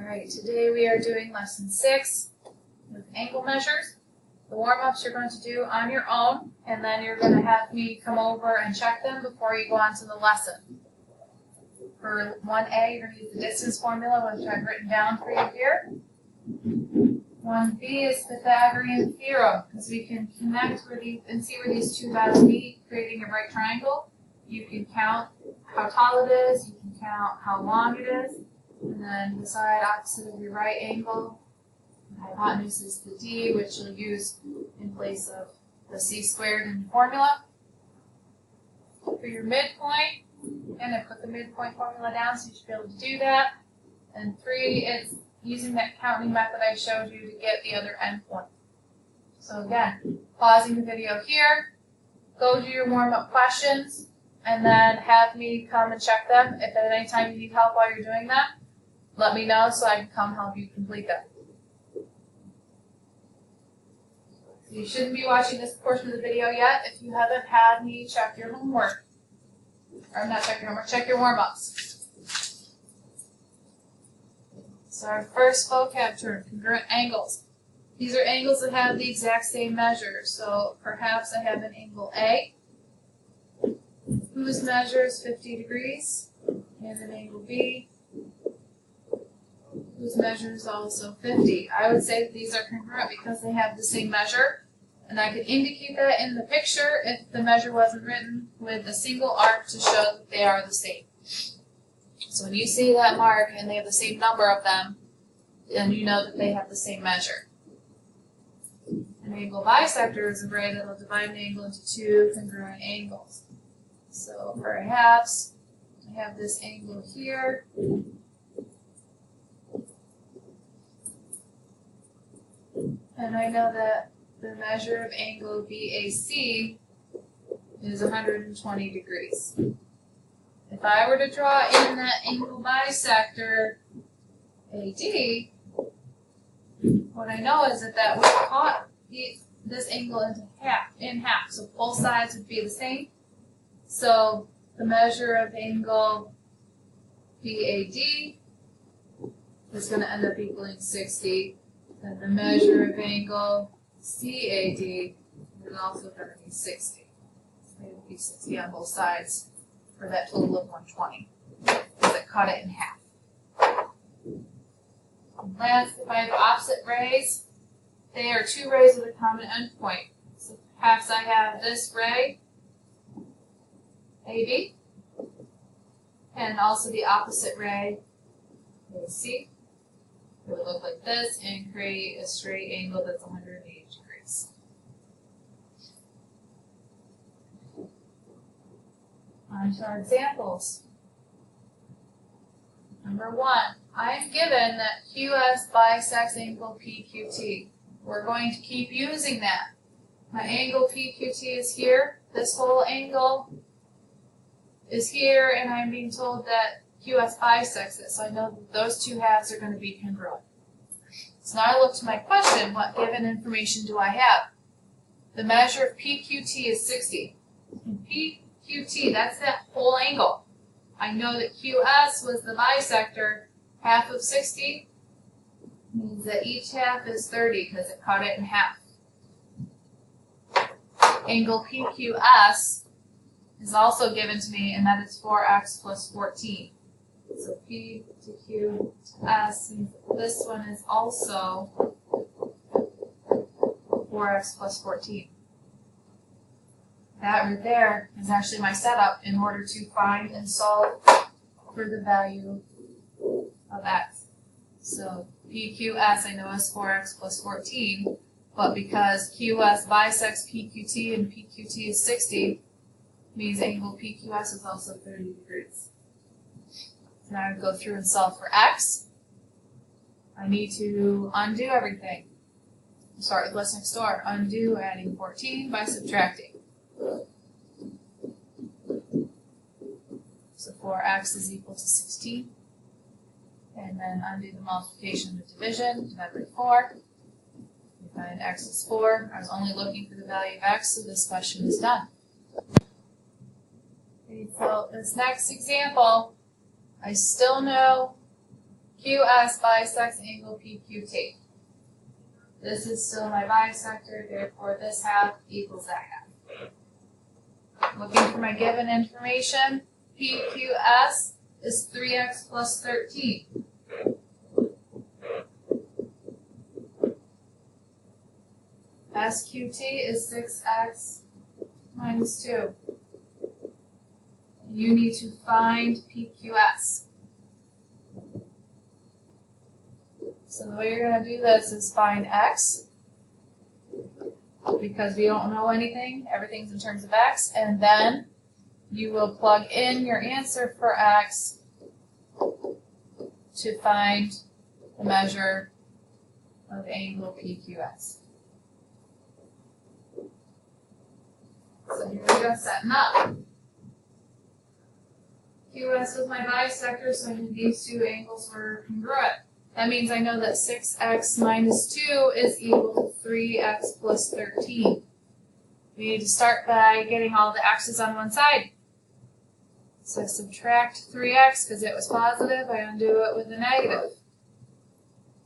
Alright, today we are doing lesson 6 with angle measures. The warm-ups you're going to do on your own, and then you're going to have me come over and check them before you go on to the lesson. For 1A, you're going to use the distance formula, which I've written down for you here. 1B is Pythagorean theorem, because we can connect where these and see where these two dots meet, creating a right triangle. You can count how tall it is, you can count how long it is, and then the side opposite of your right angle. The hypotenuse is the D, which you'll use in place of the C squared in the formula. For your midpoint, and I put the midpoint formula down, so you should be able to do that. And 3 is using that counting method I showed you to get the other endpoint. So again, pausing the video here, go do your warm-up questions, and then have me come and check them. If at any time you need help while you're doing that, let me know so I can come help you complete them. You shouldn't be watching this portion of the video yet if you haven't had me check your homework. Or not check your homework, check your warm-ups. So our first vocab term, congruent angles. These are angles that have the exact same measure. So perhaps I have an angle A, whose measure is 50 degrees, and an angle B, whose measure is also 50. I would say that these are congruent because they have the same measure, and I could indicate that in the picture if the measure wasn't written with a single arc to show that they are the same. So when you see that mark and they have the same number of them, then you know that they have the same measure. An angle bisector is a ray that will divide an angle into two congruent angles. So perhaps I have this angle here, and I know that the measure of angle BAC is 120 degrees. If I were to draw in that angle bisector AD, what I know is that that would cut this angle in half. So both sides would be the same. So the measure of angle BAD is going to end up equaling 60. And the measure of angle CAD is also going to be 60. So it would be 60 on both sides for that total of 120. Because it cut it in half. And last, if I have opposite rays, they are two rays with a common endpoint. So perhaps I have this ray, AB, and also the opposite ray, AC. It would look like this and create a straight angle that's 180 degrees. On to our examples. Number 1, I am given that QS bisects angle PQT. We're going to keep using that. My angle PQT is here. This whole angle is here, and I'm being told that QS bisects it, so I know that those two halves are going to be congruent. So now I look to my question, what given information do I have? The measure of PQT is 60. And PQT, that's that whole angle. I know that QS was the bisector. Half of 60 means that each half is 30 because it cut it in half. Angle PQS is also given to me, and that is 4x plus 14. So P to Q to S means this one is also 4x plus 14. That right there is actually my setup in order to find and solve for the value of x. So PQS I know is 4x plus 14, but because QS bisects PQT and PQT is 60, means angle PQS is also 30 degrees. So now I go through and solve for x. I need to undo everything. Start with what's next door. Undo adding 14 by subtracting. So 4x is equal to 16. And then undo the multiplication and the division, divide by 4. We find x is 4. I was only looking for the value of x, so this question is done. Okay, so this next example, I still know PQS bisects angle PQT. This is still my bisector, therefore this half equals that half. Looking for my given information, PQS is 3x plus 13. SQT is 6x minus 2. You need to find PQS. So the way you're going to do this is find x, because we don't know anything, everything's in terms of x, and then you will plug in your answer for x to find the measure of angle PQS. So here we go, setting up. QS was my bisector, so I knew these two angles were congruent. That means I know that 6x minus 2 is equal to 3x plus 13. We need to start by getting all the x's on one side. So subtract 3x because it was positive, I undo it with a negative.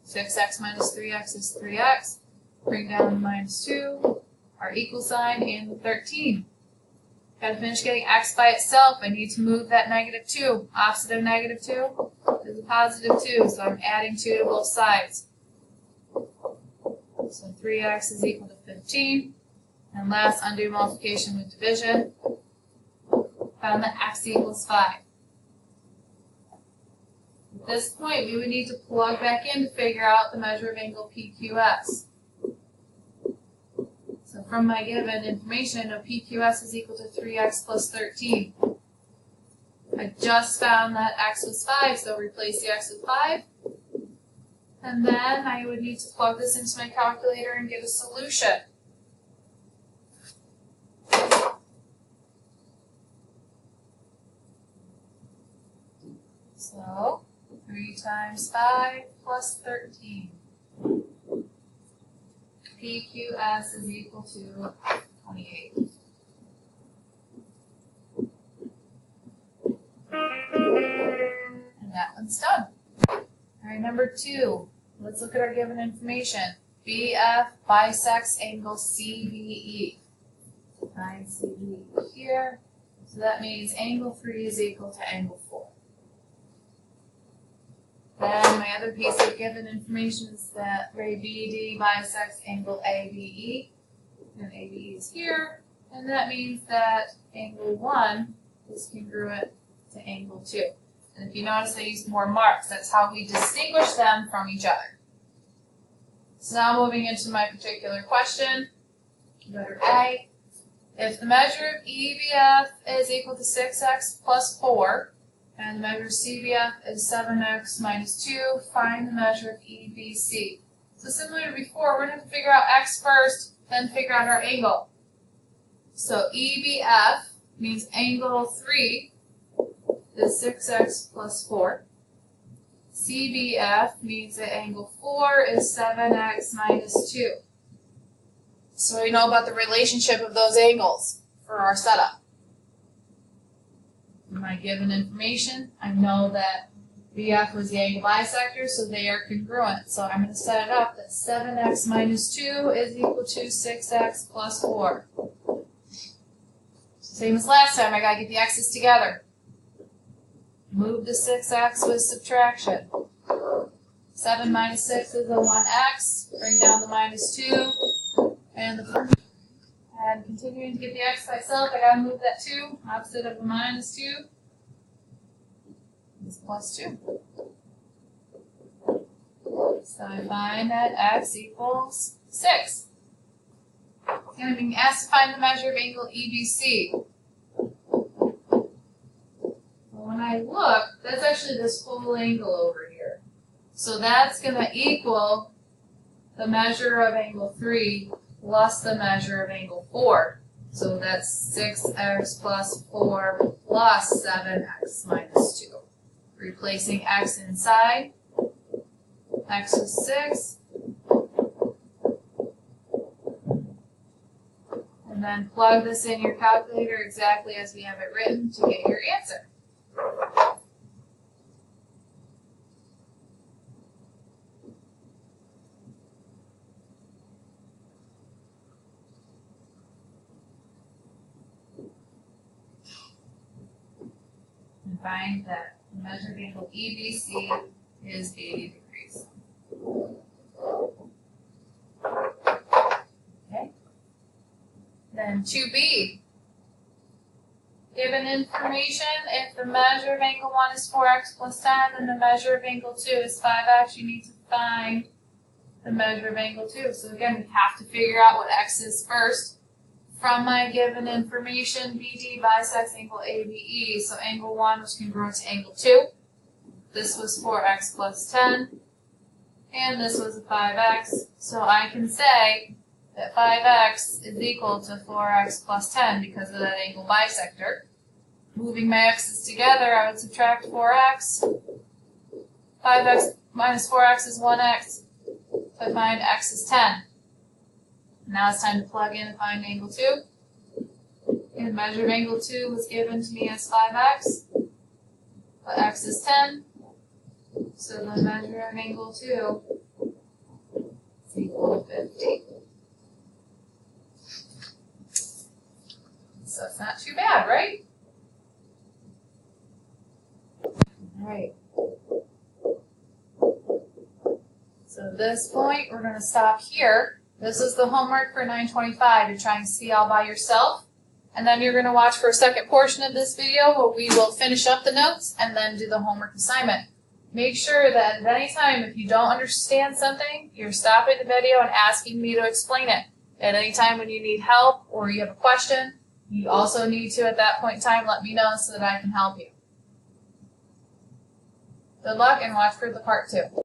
6x minus 3x is 3x. Bring down the minus 2. Our equal sign, and the 13. Got to finish getting x by itself. I need to move that negative 2. Opposite of negative 2 is a positive 2, so I'm adding 2 to both sides. So 3x is equal to 15. And last, undo multiplication with division. Found that x equals 5. At this point, we would need to plug back in to figure out the measure of angle PQS. So from my given information, I know PQS is equal to 3x plus 13. I just found that x was 5, so replace the x with 5. And then I would need to plug this into my calculator and get a solution. So 3 times 5 plus 13. PQS is equal to 28. And that one's done. All right, number 2. Let's look at our given information. BF bisects angle CBE. Find CBE here. So that means angle 3 is equal to angle 4. Then my other piece of given information is that ray BD bisects angle ABE, and ABE is here, and that means that angle 1 is congruent to angle 2. And if you notice, I used more marks. That's how we distinguish them from each other. So now moving into my particular question, letter A. If the measure of EBF is equal to 6x plus 4, and the measure of CBF is 7x minus 2, find the measure of EBC. So similar to before, we're going to have to figure out x first, then figure out our angle. So EBF means angle 3 is 6x plus 4. CBF means that angle 4 is 7x minus 2. So we know about the relationship of those angles for our setup. My given information, I know that BF was the angle bisector, so they are congruent. So I'm going to set it up that 7x minus 2 is equal to 6x plus 4. Same as last time, I got to get the x's together. Move the 6x with subtraction. 7 minus 6 is a 1x. Bring down the minus 2. And the and continuing to get the x by itself, I gotta move that 2. Opposite of a minus 2 is plus 2. So I find that x equals 6. And I'm being asked to find the measure of angle EBC. Well, when I look, that's actually this whole angle over here. So that's going to equal the measure of angle 3 plus the measure of angle 4. So that's 6x plus 4 plus 7x minus 2. Replacing x inside. X is 6. And then plug this in your calculator exactly as we have it written to get your answer. find that the measured angle EBC is 80 degrees. Okay. Then 2B. Given information, if the measure of angle 1 is 4x plus 10, then the measure of angle 2 is 5x. You need to find the measure of angle 2. So again, we have to figure out what x is first. From my given information, BD bisects angle ABE. So angle 1 was congruent to angle 2. This was 4x plus 10. And this was a 5x. So I can say that 5x is equal to 4x plus 10 because of that angle bisector. Moving my x's together, I would subtract 4x. 5x minus 4x is 1x. So I find x is 10. Now it's time to plug in and find angle 2. And the measure of angle 2 was given to me as 5x. But x is 10. So the measure of angle 2 is equal to 50. So it's not too bad, right? Alright. So at this point, we're going to stop here. This is the homework for 925 to try and see all by yourself. And then you're going to watch for a second portion of this video where we will finish up the notes and then do the homework assignment. Make sure that at any time, if you don't understand something, you're stopping the video and asking me to explain it. At any time when you need help or you have a question, you also need to, at that point in time, let me know so that I can help you. Good luck and watch for the part 2.